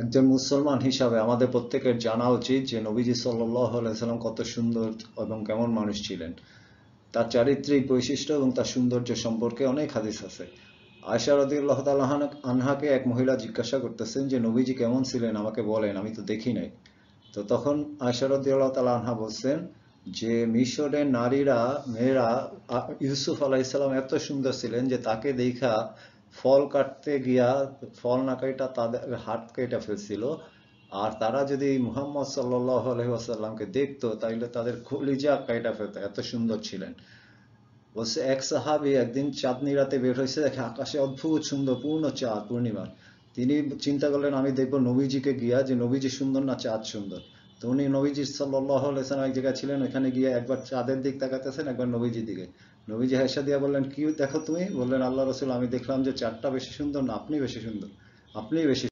একজন মুসলমান হিসাবে আমাদের প্রত্যেকের জানা উচিত যে নবীজি সাল্লাল্লাহু আলাইহি সাল্লাম কত সুন্দর এবং কেমন মানুষ ছিলেন। তার চারিত্রিক বৈশিষ্ট্য এবং তার সৌন্দর্য সম্পর্কে অনেক হাদিস আছে। আয়েশা রাদিয়াল্লাহু তাআলা আনহাকে এক মহিলা জিজ্ঞাসা করতেছেন যে নবীজি কেমন ছিলেন আমাকে বলেন, আমি তো দেখি নাই। তো তখন আয়েশা রাদিয়াল্লাহু তাআলা আনহা বলছেন যে মিশরের নারীরা, মেয়েরা ইউসুফ আলাইহিস সালাম এত সুন্দর ছিলেন যে তাকে দেখা ফল কাটতে গিয়া ফল না কাটা তাদের হাত কেটে ফেলছিল। আর তারা যদি মুহাম্মদ সাল্লাল্লাহু আলাইহি ওয়াসাল্লামকে দেখতো তাহলে তাদের কলিজা কাইটা ফেলতো, এত সুন্দর ছিলেন। বলছে এক সাহাবী একদিন চাঁদনি রাতে বের হয়েছে, দেখে আকাশে অদ্ভুত সুন্দর পূর্ণ চাঁদ, পূর্ণিমা। তিনি চিন্তা করলেন আমি দেখবো নবীজিকে গিয়া যে নবীজি সুন্দর না চাঁদ সুন্দর। তো উনি নবীজি সাল্লাল্লাহু আলাইহি সাল্লাম এক জায়গায় ছিলেন, ওখানে গিয়ে একবার চাঁদের দিক তাকাতেছেন, একবার নবীজির দিকে। নবীজি হেসে দিয়া বললেন কি দেখো তুমি? বললেন আল্লাহ রসুল, আমি দেখলাম যে চাঁদটা বেশি সুন্দর না আপনি বেশি সুন্দর, আপনি বেশি